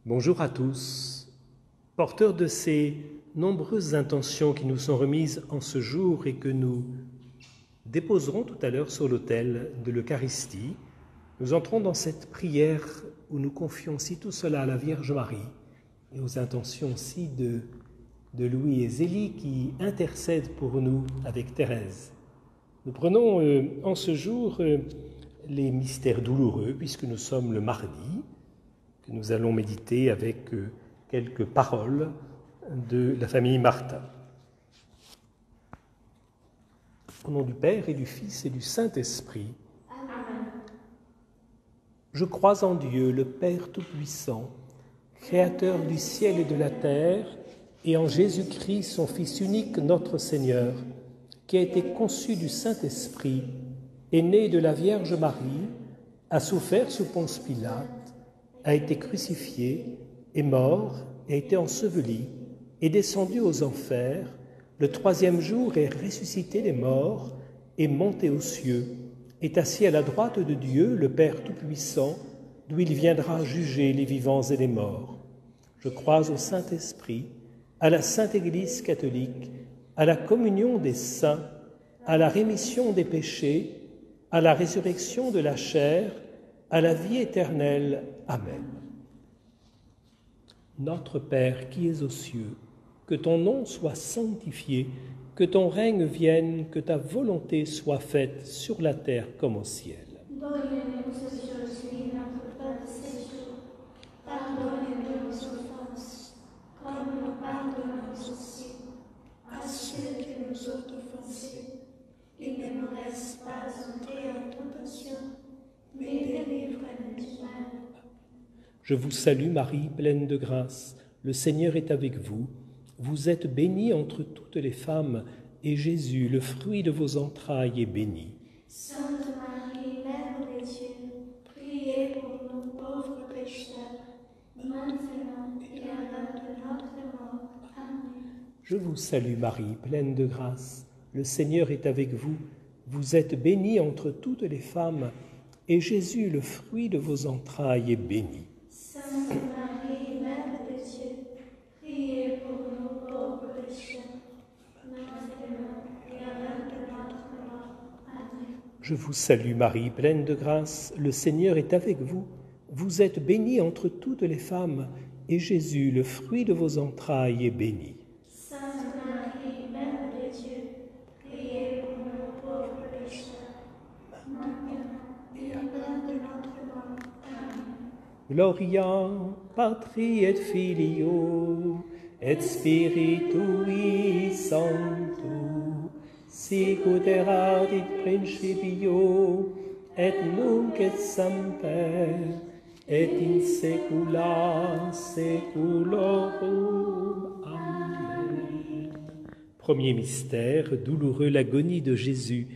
Bonjour à tous, porteurs de ces nombreuses intentions qui nous sont remises en ce jour et que nous déposerons tout à l'heure sur l'autel de l'Eucharistie. Nous entrons dans cette prière où nous confions aussi tout cela à la Vierge Marie et aux intentions aussi de Louis et Zélie qui intercèdent pour nous avec Thérèse. Nous prenons en ce jour les mystères douloureux puisque nous sommes le mardi, que nous allons méditer avec quelques paroles de la famille Martin. Au nom du Père et du Fils et du Saint-Esprit. Amen. Je crois en Dieu, le Père Tout-Puissant, Créateur du ciel et de la terre, et en Jésus-Christ, son Fils unique, notre Seigneur, qui a été conçu du Saint-Esprit, est né de la Vierge Marie, a souffert sous Ponce Pilate, a été crucifié, est mort, a été enseveli, est descendu aux enfers, le troisième jour est ressuscité des morts, est monté aux cieux, est assis à la droite de Dieu, le Père Tout-Puissant, d'où il viendra juger les vivants et les morts. Je crois au Saint-Esprit, à la Sainte Église catholique, à la communion des saints, à la rémission des péchés, à la résurrection de la chair, à la vie éternelle. Amen. Notre Père qui es aux cieux, que ton nom soit sanctifié, que ton règne vienne, que ta volonté soit faite sur la terre comme au ciel. Donne-nous aujourd'hui notre pain de ce jour. Pardonne-nous nos offenses, comme nous pardonnons aussi à ceux qui nous ont offensés. Et ne nous laisse pas entrer en tentation, mais délivre-nous du mal. Je vous salue Marie, pleine de grâce. Le Seigneur est avec vous. Vous êtes bénie entre toutes les femmes, et Jésus, le fruit de vos entrailles, est béni. Sainte Marie, Mère de Dieu, priez pour nous pauvres pécheurs, maintenant et à l'heure de notre mort. Amen. Je vous salue Marie, pleine de grâce. Le Seigneur est avec vous. Vous êtes bénie entre toutes les femmes, et Jésus, le fruit de vos entrailles, est béni. Sainte Marie, Mère de Dieu, priez pour nous pauvres pécheurs, maintenant et à l'heure de notre mort. Amen. Je vous salue Marie, pleine de grâce. Le Seigneur est avec vous. Vous êtes bénie entre toutes les femmes, et Jésus, le fruit de vos entrailles, est béni. Sainte Marie, Mère de Dieu, priez pour nous pauvres pécheurs, maintenant et à l'heure de notre mort. Amen. Gloria Patri et Filio et Spiritui Sancto, sicut erat in principio et nunc et semper et in saecula saeculorum. Amen. Premier mystère douloureux, l'agonie de Jésus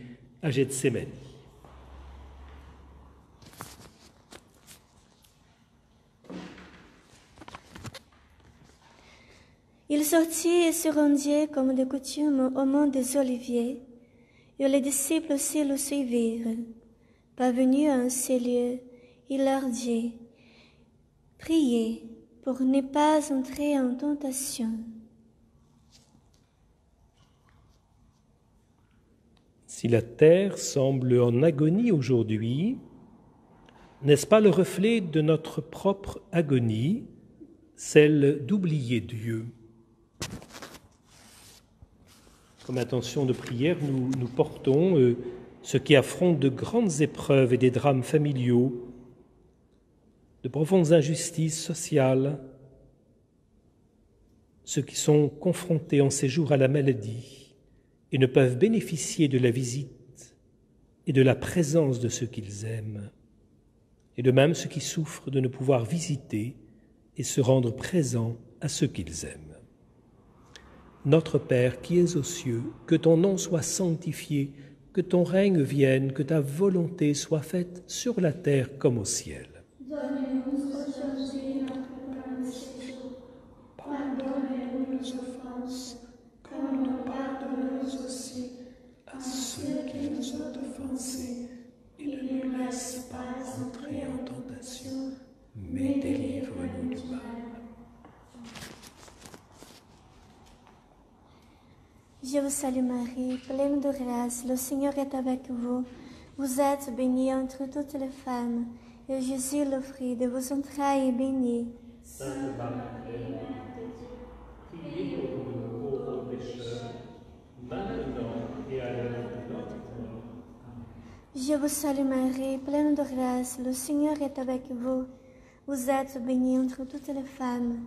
à Gethsémani. Il sortit et se rendit comme de coutume au mont des Oliviers, et les disciples aussi le suivirent. Parvenu à ces lieux, il leur dit : « Priez pour ne pas entrer en tentation. » Si la terre semble en agonie aujourd'hui, n'est-ce pas le reflet de notre propre agonie, celle d'oublier Dieu ? Comme intention de prière, nous portons ceux qui affrontent de grandes épreuves et des drames familiaux, de profondes injustices sociales, ceux qui sont confrontés en ces jours à la maladie et ne peuvent bénéficier de la visite et de la présence de ceux qu'ils aiment, et de même ceux qui souffrent de ne pouvoir visiter et se rendre présents à ceux qu'ils aiment. Notre Père qui es aux cieux, que ton nom soit sanctifié, que ton règne vienne, que ta volonté soit faite sur la terre comme au ciel. Donne-nous aujourd'hui notre pain de ce jour. Pardonne-nous nos offenses, comme nous pardonnons aussi à ceux qui nous ont offensés. Et ne nous laisse pas entrer en tentation, mais délivre-nous du mal. Je vous salue Marie, pleine de grâce, le Seigneur est avec vous. Vous êtes bénie entre toutes les femmes, et Jésus, le fruit de vos entrailles, est béni. Sainte Marie, Mère de Dieu, priez pour nous pauvres pécheurs, maintenant et à l'heure de notre mort. Amen. Je vous salue Marie, pleine de grâce, le Seigneur est avec vous. Vous êtes bénie entre toutes les femmes,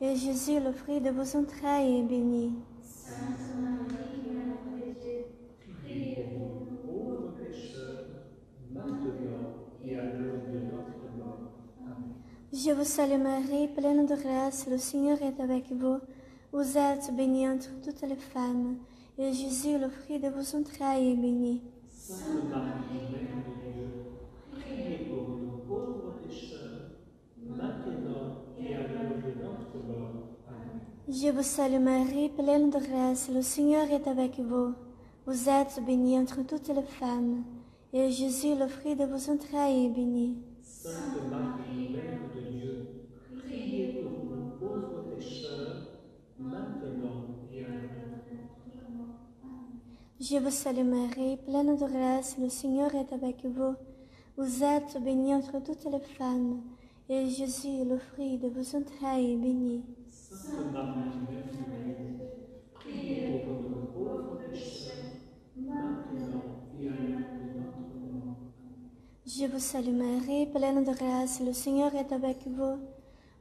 et Jésus, le fruit de vos entrailles, est béni. Sainte Marie, Mère de Dieu, priez pour nous Pauvres pécheurs, maintenant et à l'heure de notre mort. Amen. Je vous salue Marie, pleine de grâce, le Seigneur est avec vous. Vous êtes bénie entre toutes les femmes, et Jésus, le fruit de vos entrailles, est béni. Sainte Marie, Mère de Dieu, priez pour nous pauvres pécheurs, maintenant et à l'heure de notre mort. Amen. Je vous salue Marie, pleine de grâce, le Seigneur est avec vous. Vous êtes bénie entre toutes les femmes, et Jésus, le fruit de vos entrailles, est béni. Sainte Marie, Mère de Dieu, priez pour nous pauvres pécheurs, maintenant et à l'heure de notre mort. Je vous salue Marie, pleine de grâce, le Seigneur est avec vous. Vous êtes bénie entre toutes les femmes, et Jésus, le fruit de vos entrailles, est béni. Sainte Marie, Mère de Dieu, priez pour nous pauvres pécheurs, maintenant et à l'heure de notre mort. Je vous salue Marie, pleine de grâce, le Seigneur est avec vous.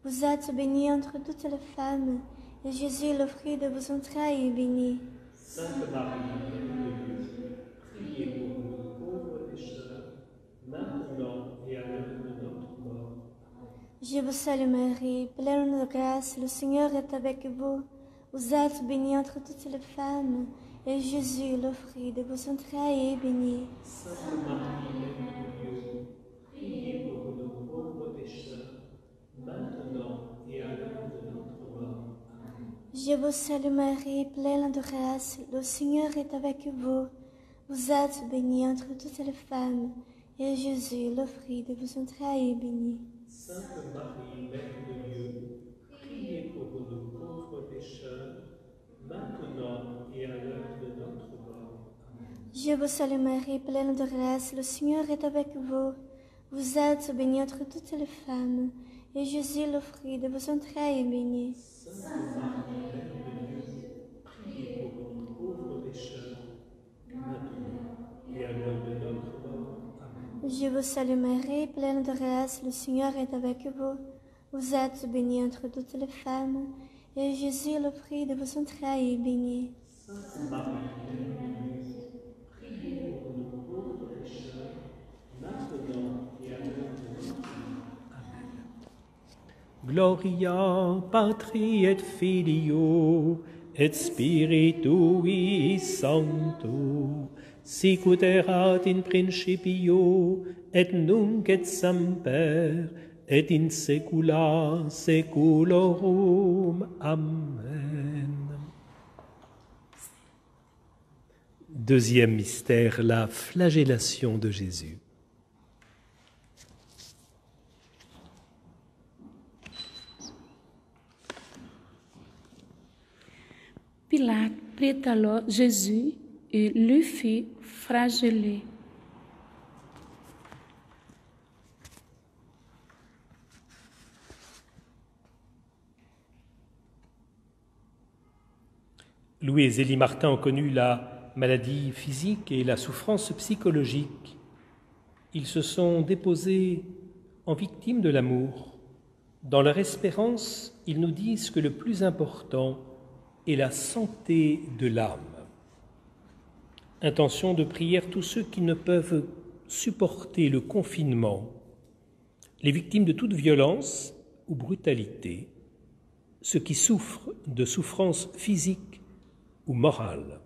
Vous êtes bénie entre toutes les femmes, et Jésus, le fruit de vos entrailles, est béni. Sainte Marie, Mère de Dieu, priez pour nous pauvres pécheurs, maintenant et à l'heure de notre mort. Je vous salue Marie, pleine de grâce, le Seigneur est avec vous. Vous êtes bénie entre toutes les femmes, et Jésus, le fruit de vos entrailles, est béni. Sainte Marie, Mère de Dieu, priez pour nous pauvres pécheurs, maintenant et à l'heure de notre mort. Amen. Je vous salue Marie, pleine de grâce, le Seigneur est avec vous. Vous êtes bénie entre toutes les femmes, et Jésus, le fruit de vos entrailles, est béni. Sainte Marie, Mère de Dieu, priez pour nous pauvres pécheurs, maintenant et à l'heure de notre mort. Amen. Je vous salue Marie, pleine de grâce, le Seigneur est avec vous. Vous êtes bénie entre toutes les femmes, et Jésus, le fruit de vos entrailles, est béni. Sainte Marie, Mère de Dieu, priez pour nous pauvres pécheurs, maintenant et à l'heure de notre mort. Amen. Je vous salue Marie, pleine de grâce, le Seigneur est avec vous. Vous êtes bénie entre toutes les femmes, et Jésus, le fruit de vos entrailles, est béni. Sainte Marie, Mère de Dieu, priez pour nous pauvres pécheurs, maintenant et à l'heure de notre mort. Amen. Gloria Patri et Filio et Spiritui Sancto, sic ut erat in principio et nunc et semper et in saecula saeculorum. Amen. Deuxième mystère, la flagellation de Jésus. Pilate prit alors Jésus et le fit flageller. Louis et Zélie Martin ont connu la maladie physique et la souffrance psychologique. Ils se sont déposés en victimes de l'amour. Dans leur espérance, ils nous disent que le plus important est la santé de l'âme. Intention de prière tous ceux qui ne peuvent supporter le confinement, les victimes de toute violence ou brutalité, ceux qui souffrent de souffrances physiques ou morales.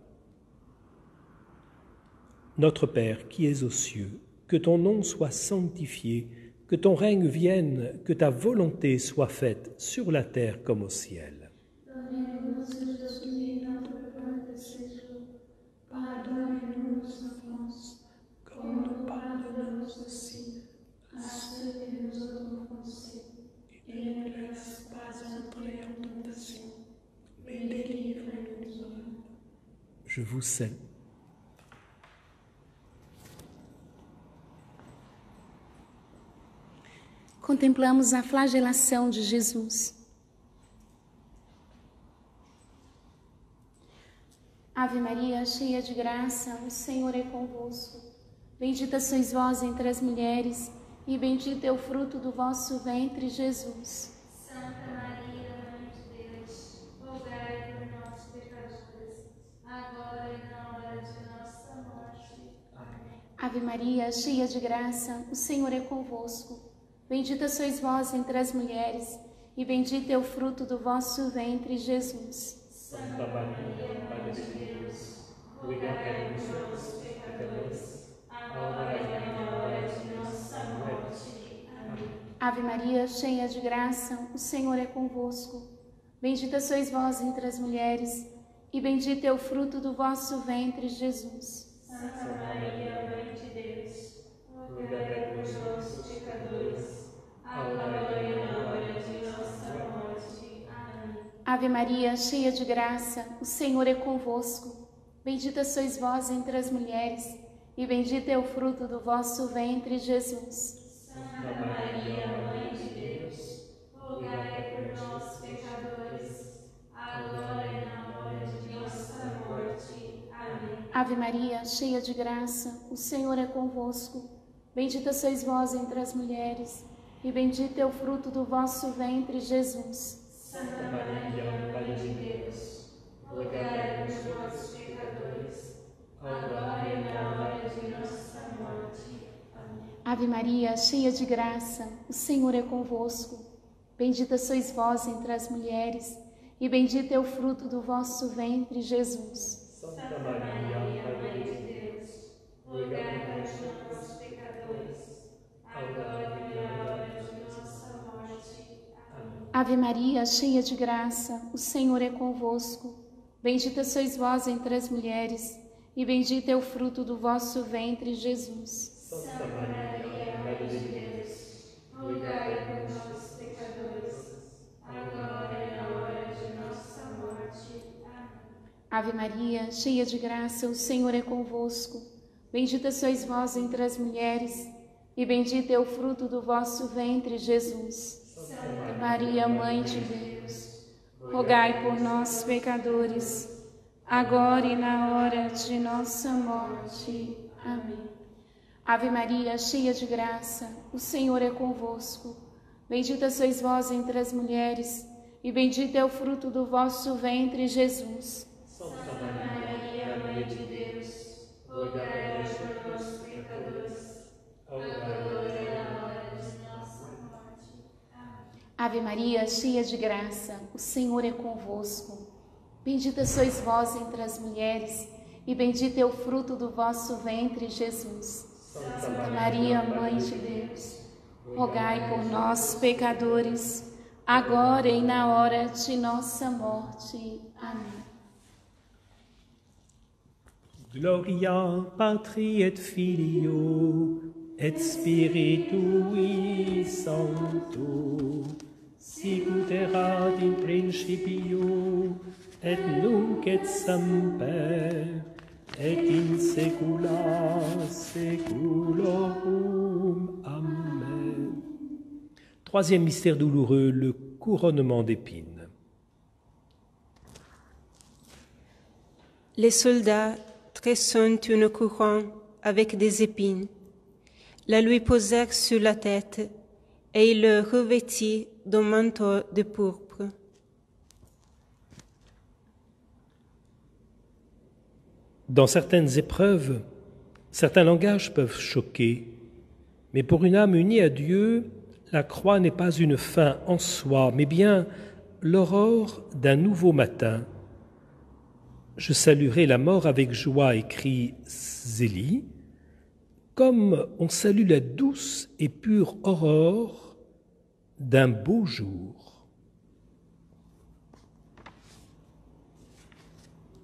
Notre Père qui es aux cieux, que ton nom soit sanctifié, que ton règne vienne, que ta volonté soit faite sur la terre comme au ciel. Donnez-nous aujourd'hui notre pain de ce jour. Pardonnez-nous nos offenses, comme nous pardonnons aussi à ceux qui nous ont offensés. Et ne nous laisse pas entrer en tentation, mais délivre-nous du mal. Je vous salue. Contemplamos a flagelação de Jesus. Ave Maria, cheia de graça, o Senhor é convosco. Bendita sois vós entre as mulheres, e bendito é o fruto do vosso ventre, Jesus. Santa Maria, Mãe de Deus, rogai por nós, pecadores, agora e na hora de nossa morte. Amém. Ave Maria, cheia de graça, o Senhor é convosco. Bendita sois vós entre as mulheres, e bendito é o fruto do vosso ventre, Jesus. Santa Maria, Mãe de Deus, rogai por nós, pecadores, agora e na hora de nossa morte. Amém. Ave Maria, cheia de graça, o Senhor é convosco. Bendita sois vós entre as mulheres, e bendito é o fruto do vosso ventre, Jesus. Santa Maria, Mãe de Deus, rogai por nós, pecadores, agora e na hora de nossa morte. Amém. Ave Maria, cheia de graça, o Senhor é convosco. Bendita sois vós entre as mulheres, e bendito é o fruto do vosso ventre, Jesus. Santa Maria, Mãe de Deus, rogai por nós, pecadores, agora e na hora de nossa morte. Amém. Ave Maria, cheia de graça, o Senhor é convosco. Bendita sois vós entre as mulheres, e bendito é o fruto do vosso ventre, Jesus. Santa Maria, Mãe de Deus, rogai por nós, pecadores, agora e na hora de nossa morte. Amém. Ave Maria, cheia de graça, o Senhor é convosco. Bendita sois vós entre as mulheres, e bendito é o fruto do vosso ventre, Jesus. Santa Maria, Mãe de Deus, rogai por nós, pecadores, agora e na hora de nossa morte. Amém. Ave Maria, cheia de graça, o Senhor é convosco. Bendita sois vós entre as mulheres, e bendito é o fruto do vosso ventre, Jesus. Santa Maria, Mãe de Deus, rogai por nós, pecadores, agora e na hora de nossa morte. Amém. Ave Maria, cheia de graça, o Senhor é convosco. Bendita sois vós entre as mulheres, e bendito é o fruto do vosso ventre, Jesus. Santa Maria, Mãe de Deus, rogai por nós, pecadores, agora e na hora de nossa morte. Amém. Ave Maria, cheia de graça, o Senhor é convosco. Bendita sois vós entre as mulheres, e bendito é o fruto do vosso ventre, Jesus. Santa Maria, Mãe de Deus, rogai por nós, pecadores, agora e na hora de nossa morte. Amém. Ave Maria, cheia de graça, o Senhor é convosco. Bendita sois vós entre as mulheres, e bendito é o fruto do vosso ventre, Jesus. Santa Maria, Mãe de Deus, rogai por nós, pecadores, agora e na hora de nossa morte. Amém. Gloria Patri et Filio et Spiritui Sancto, sicut erat in principio et nunc et semper et in saecula saeculorum. Amen. Troisième mystère douloureux, le couronnement d'épines. Les soldats tressant une couronne avec des épines, la lui posèrent sur la tête et il le revêtit d'un manteau de pourpre. Dans certaines épreuves, certains langages peuvent choquer, mais pour une âme unie à Dieu, la croix n'est pas une fin en soi, mais bien l'aurore d'un nouveau matin. Je saluerai la mort avec joie, écrit Zélie, comme on salue la douce et pure aurore d'un beau jour.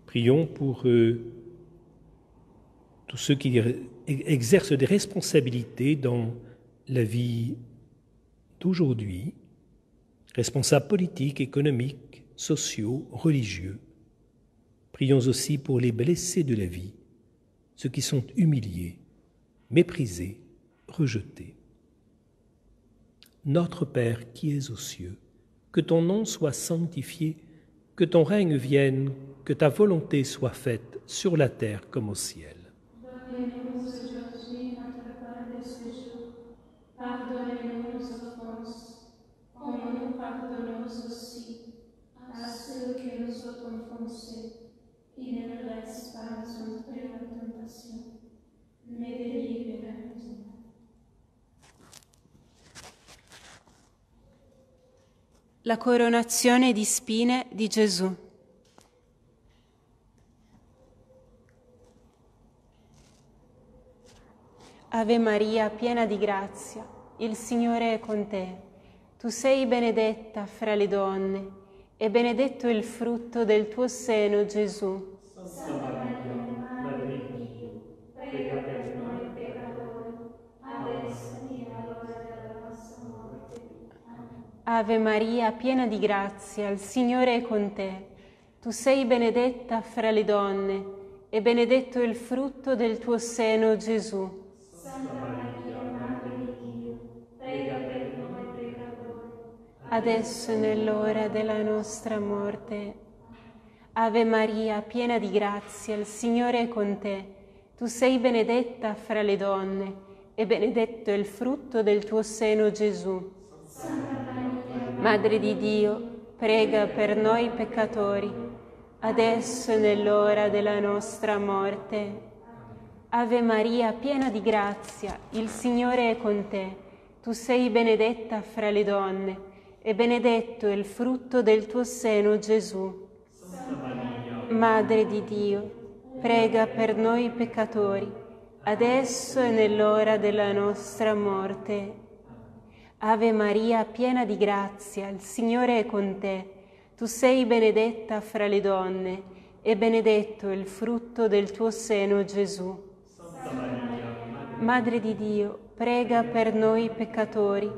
Prions pour tous ceux qui exercent des responsabilités dans la vie d'aujourd'hui, responsables politiques, économiques, sociaux, religieux. Prions aussi pour les blessés de la vie, ceux qui sont humiliés, méprisés, rejetés. Notre Père qui es aux cieux, que ton nom soit sanctifié, que ton règne vienne, que ta volonté soit faite sur la terre comme au ciel. Donne-nous aujourd'hui notre pain de ce jour. Pardonnez-nous nos offenses, comme nous pardonnons aussi à ceux qui nous ont offensés. Et ne nous laisse pas entrer en tentation, mais délivre-nous. La coronazione di spine di Gesù. Ave Maria, piena di grazia, il Signore è con te. Tu sei benedetta fra le donne, e benedetto il frutto del tuo seno, Gesù. Santa Maria, Madre di Dio, prega per noi peccatori, adesso e all'ora della nostra morte. Amen. Ave Maria, piena di grazia, il Signore è con te. Tu sei benedetta fra le donne, e benedetto il frutto del tuo seno, Gesù. Santa Maria, Madre di Dio, prega per noi peccatori, Adesso e nell'ora della nostra morte. Ave Maria, piena di grazia, il Signore è con te. Tu sei benedetta fra le donne, e benedetto è il frutto del tuo seno, Gesù. Madre di Dio, prega per noi peccatori, adesso e nell'ora della nostra morte. Ave Maria, piena di grazia, il Signore è con te. Tu sei benedetta fra le donne, e benedetto è il frutto del tuo seno, Gesù. Madre di Dio, prega per noi peccatori, adesso e nell'ora della nostra morte. Ave Maria, piena di grazia, il Signore è con te. Tu sei benedetta fra le donne, e benedetto è il frutto del tuo seno, Gesù. Madre di Dio, prega per noi peccatori,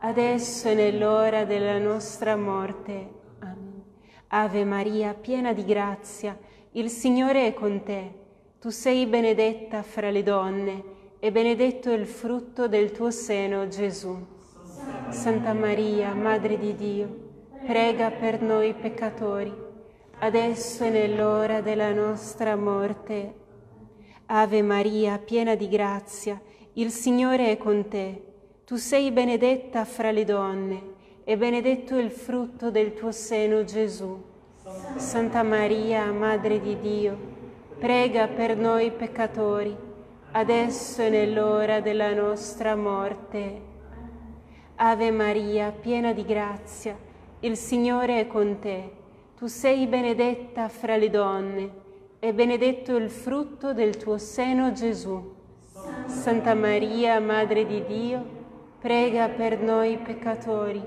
adesso e nell'ora della nostra morte. Amen. Ave Maria, piena di grazia, il Signore è con te. Tu sei benedetta fra le donne, e benedetto è il frutto del tuo seno, Gesù. Santa Maria, Madre di Dio, prega per noi peccatori, adesso e nell'ora della nostra morte. Ave Maria, piena di grazia, il Signore è con te. Tu sei benedetta fra le donne, e benedetto è il frutto del tuo seno, Gesù. Santa Maria, Madre di Dio, prega per noi peccatori, adesso e nell'ora della nostra morte. Ave Maria, piena di grazia, il Signore è con te. Tu sei benedetta fra le donne, e benedetto il frutto del tuo seno, Gesù. Santa Maria, Madre di Dio, prega per noi peccatori,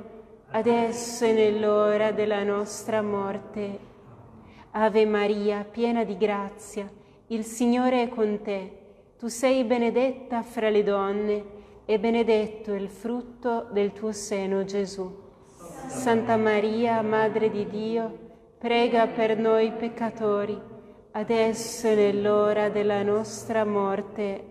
adesso e nell'ora della nostra morte. Ave Maria, piena di grazia, il Signore è con te. Tu sei benedetta fra le donne, e benedetto il frutto del tuo seno, Gesù. Santa Maria, Madre di Dio, prega per noi peccatori, adesso e nell'ora della nostra morte.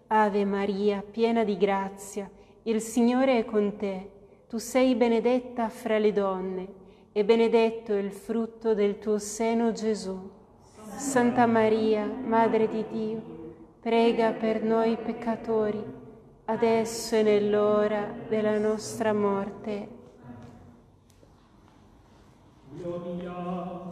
Ave Maria, piena di grazia, il Signore è con te. Tu sei benedetta fra le donne, e benedetto il frutto del tuo seno, Gesù. Santa Maria, Madre di Dio, prega per noi peccatori, adesso e nell'ora della nostra morte. Gloria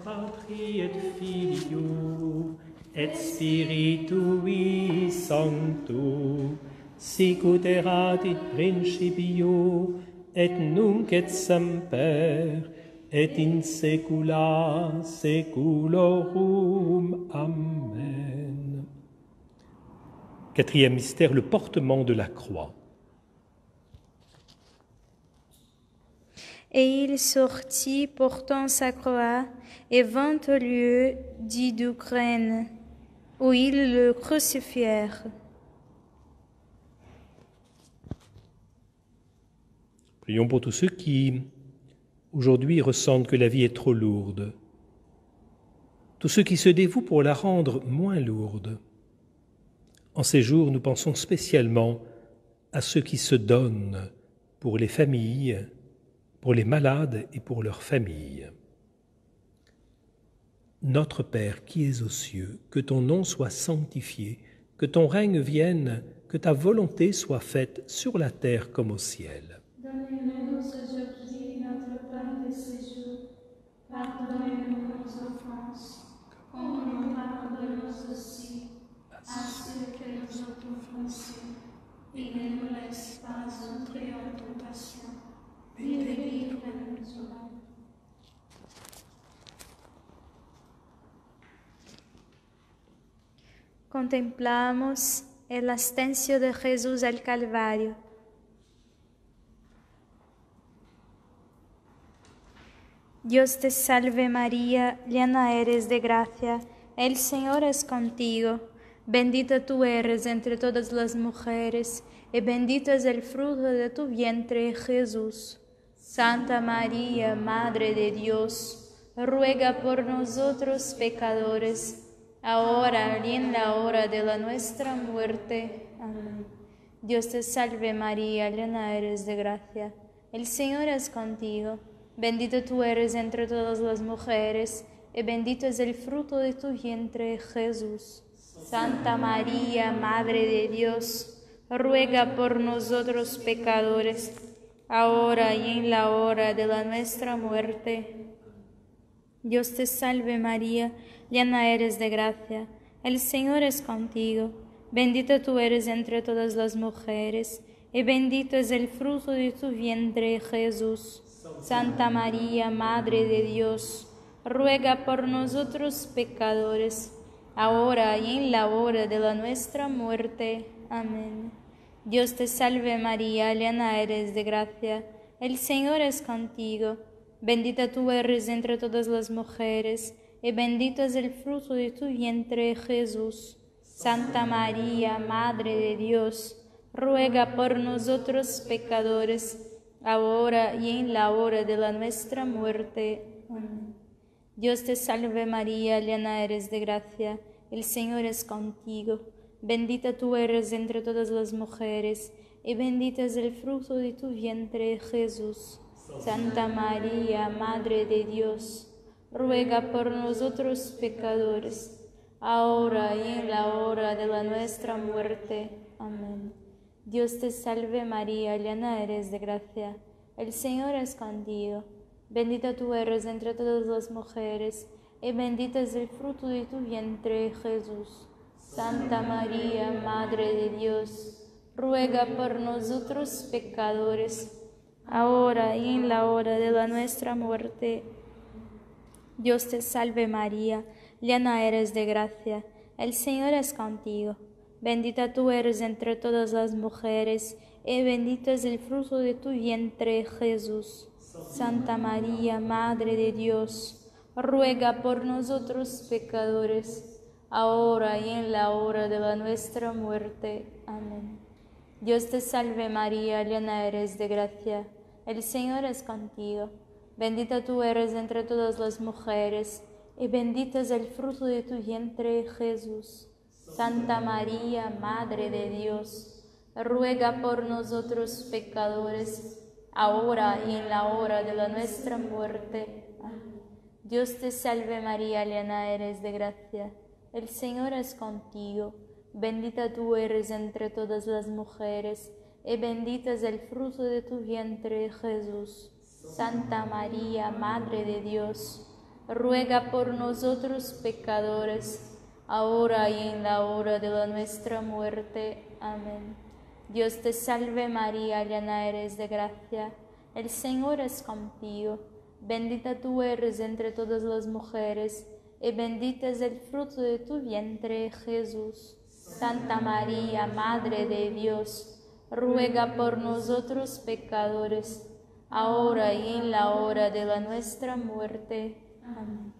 Patri et Filio et Spiritui Sancto, sicut erat in principio et nunc et semper et in saecula saeculorum. Amen. Quatrième mystère, le portement de la croix. Et il sortit portant sa croix et vint au lieu dit d'Ukraine, où ils le crucifièrent. Prions pour tous ceux qui, aujourd'hui, ressentent que la vie est trop lourde, tous ceux qui se dévouent pour la rendre moins lourde. En ces jours, nous pensons spécialement à ceux qui se donnent pour les familles, pour les malades et pour leurs familles. Notre Père qui es aux cieux, que ton nom soit sanctifié, que ton règne vienne, que ta volonté soit faite sur la terre comme au ciel. Donne-nous aujourd'hui notre pain de ce jour. Pardonne-nous nos offenses, comme nous pardonnons aussi à ceux qui nous ont offensés. Et ne nous laisse pas entrer en tentation, mais délivre-nous du mal. Contemplamos el ascenso de Jesús al Calvario. Dios te salve María, llena eres de gracia, el Señor es contigo. Bendita tú eres entre todas las mujeres, y bendito es el fruto de tu vientre, Jesús. Santa María, Madre de Dios, ruega por nosotros pecadores, ahora y en la hora de nuestra muerte. Amén. Dios te salve María, llena eres de gracia, el Señor es contigo. Bendita tú eres entre todas las mujeres, y bendito es el fruto de tu vientre, Jesús. Santa María, Madre de Dios, ruega por nosotros pecadores, ahora y en la hora de nuestra muerte. Dios te salve María, llena eres de gracia, el Señor es contigo. Bendita tú eres entre todas las mujeres, y bendito es el fruto de tu vientre, Jesús. Santa María, Madre de Dios, ruega por nosotros pecadores, ahora y en la hora de nuestra muerte. Amén. Dios te salve María, llena eres de gracia, el Señor es contigo. Bendita tú eres entre todas las mujeres, y bendito es el fruto de tu vientre, Jesús. Santa María, Madre de Dios, ruega por nosotros pecadores, ahora y en la hora de nuestra muerte. Amén. Dios te salve María, llena eres de gracia, el Señor es contigo. Bendita tú eres entre todas las mujeres, y bendito es el fruto de tu vientre, Jesús. Santa María, Madre de Dios, ruega por nosotros pecadores, ahora y en la hora de nuestra muerte. Amén. Dios te salve María, llena eres de gracia, el Señor es contigo. Bendita tú eres entre todas las mujeres, y bendito es el fruto de tu vientre, Jesús. Santa María, Madre de Dios, ruega por nosotros pecadores, ahora y en la hora de nuestra muerte. Dios te salve María, llena eres de gracia, el Señor es contigo. Bendita tú eres entre todas las mujeres, y bendito es el fruto de tu vientre, Jesús. Santa María, Madre de Dios, ruega por nosotros pecadores, ahora y en la hora de nuestra muerte. Amén. Dios te salve María, llena eres de gracia, el Señor es contigo. Bendita tú eres entre todas las mujeres, y bendito es el fruto de tu vientre, Jesús. Santa María, Madre de Dios, ruega por nosotros pecadores, ahora y en la hora de nuestra muerte. Amén. Dios te salve María, llena eres de gracia, el Señor es contigo. Bendita tú eres entre todas las mujeres, y bendito es el fruto de tu vientre, Jesús. Santa María, Madre de Dios, ruega por nosotros pecadores, ahora y en la hora de nuestra muerte. Amén. Dios te salve María, llena eres de gracia, el Señor es contigo. Bendita tú eres entre todas las mujeres, y bendito es el fruto de tu vientre, Jesús. Santa María, Madre de Dios, ruega por nosotros pecadores, ahora y en la hora de nuestra muerte. Amén.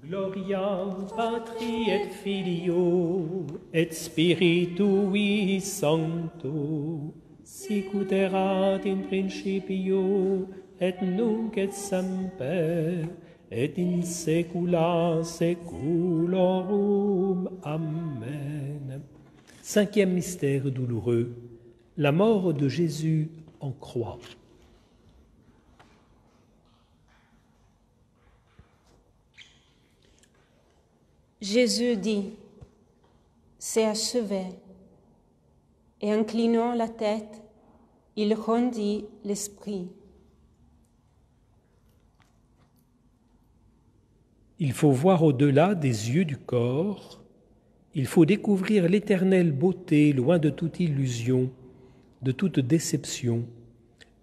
Gloria Patri et Filio et Spiritui Sancto, sicut erat in principio et nunc et semper et in saecula saeculorum. Amen. Cinquième mystère douloureux, la mort de Jésus en croix. Jésus dit, « C'est achevé », et inclinant la tête, il rendit l'esprit. Il faut voir au-delà des yeux du corps, il faut découvrir l'éternelle beauté loin de toute illusion, de toute déception.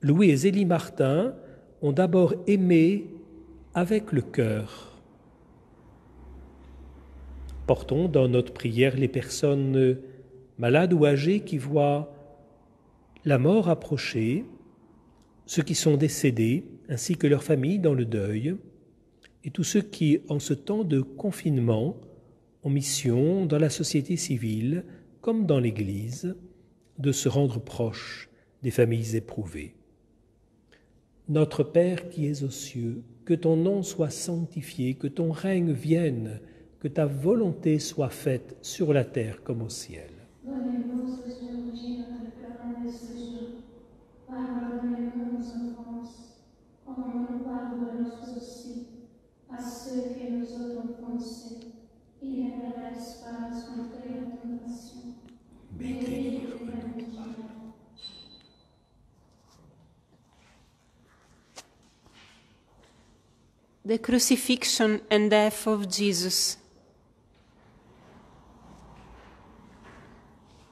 Louis et Zélie Martin ont d'abord aimé avec le cœur. Portons dans notre prière les personnes malades ou âgées qui voient la mort approcher, ceux qui sont décédés, ainsi que leurs familles dans le deuil, et tous ceux qui, en ce temps de confinement, ont mission dans la société civile, comme dans l'Église, de se rendre proches des familles éprouvées. Notre Père qui es aux cieux, que ton nom soit sanctifié, que ton règne vienne, que ta volonté soit faite sur la terre comme au ciel. Donne-nous aujourd'hui notre pain de ce jour. Pardonne-nous nos offenses, comme nous pardonnons aussi à ceux qui nous ont offensés. Et ne nous laisse pas entrer en tentation, mais délivre-nous du mal. The crucifixion and death of Jesus.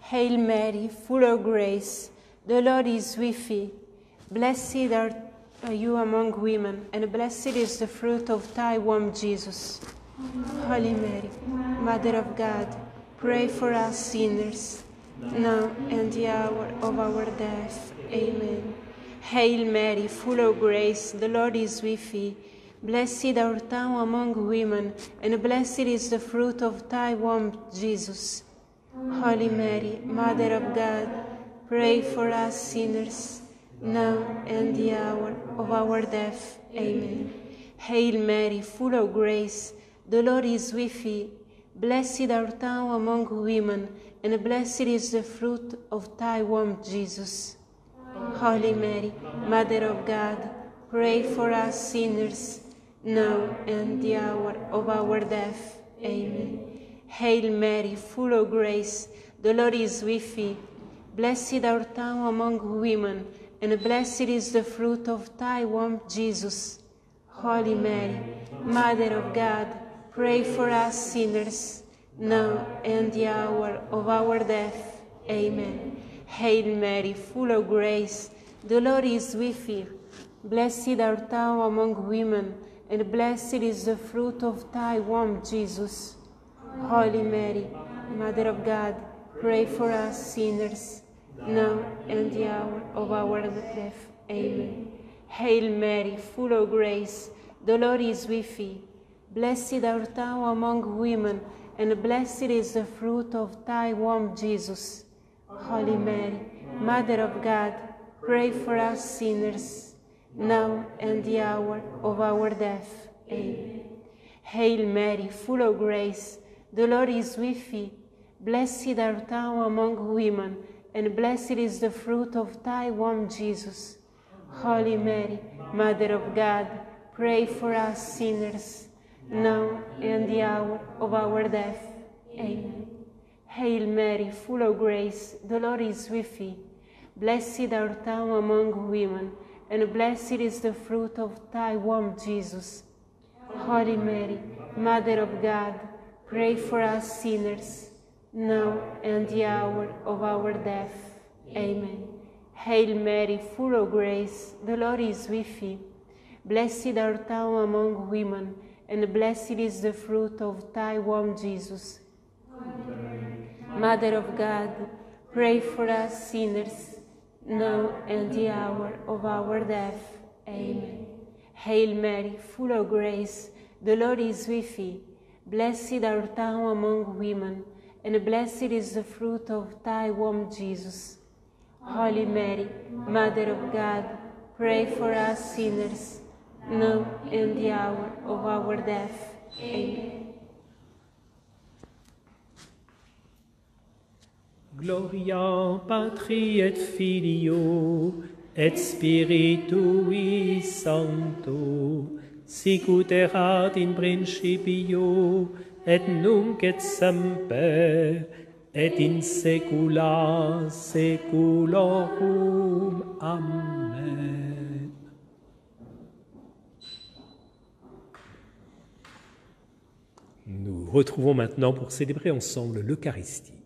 Hail Mary, full of grace, the Lord is with thee. Blessed are you among women, and blessed is the fruit of thy womb, Jesus. Holy Mary, Mother of God, pray for us sinners, now and the hour of our death. Amen. Hail Mary, full of grace, the Lord is with thee. Blessed art thou among women, and blessed is the fruit of thy womb, Jesus. Holy Mary, Mother of God, pray for us sinners, now and the hour of our death. Amen. Hail Mary, full of grace, the Lord is with thee. Blessed art thou among women, and blessed is the fruit of thy womb, Jesus. Holy Mary, Mother of God, pray for us sinners, now and the hour of our death. Amen. Hail Mary, full of grace, the Lord is with thee. Blessed art thou among women, and blessed is the fruit of thy womb, Jesus. Holy Mary, Mother of God, pray for us sinners, now and the hour of our death. Amen. Hail Mary, full of grace, the Lord is with thee. Blessed art thou among women, and blessed is the fruit of thy womb, Jesus. Holy Mary, Mother of God, pray for us sinners, now and the hour of our death. Amen. Hail Mary, full of grace, the Lord is with thee. Blessed art thou among women, and blessed is the fruit of thy womb, Jesus. Holy Mary, Mother of God, pray for us sinners, now and the hour of our death. Amen. Hail Mary, full of grace, the Lord is with thee. Blessed art thou among women, and blessed is the fruit of thy womb, Jesus. Holy Mary, Mother of God, pray for us sinners, now and the hour of our death. Amen. Hail Mary, full of grace, the Lord is with thee. Blessed art thou among women, and blessed is the fruit of thy womb, Jesus. Holy Mary, Mother of God, pray for us sinners, now and the hour of our death. Amen. Hail Mary, full of grace, the Lord is with thee. Blessed art thou among women, and blessed is the fruit of thy womb, Jesus. Mother of God, pray for us sinners, now and the hour of our death. Amen. Hail Mary, full of grace, the Lord is with thee. Blessed art thou among women, and blessed is the fruit of thy womb, Jesus. Holy Mary, Mother of God, pray for us sinners, now and the hour of our death. Amen. Gloria Patri et Filio et Spiritui Sancto, sicut erat in principio et nunc et semper et in saecula saeculorum. Amen. Nous retrouvons maintenant pour célébrer ensemble l'Eucharistie.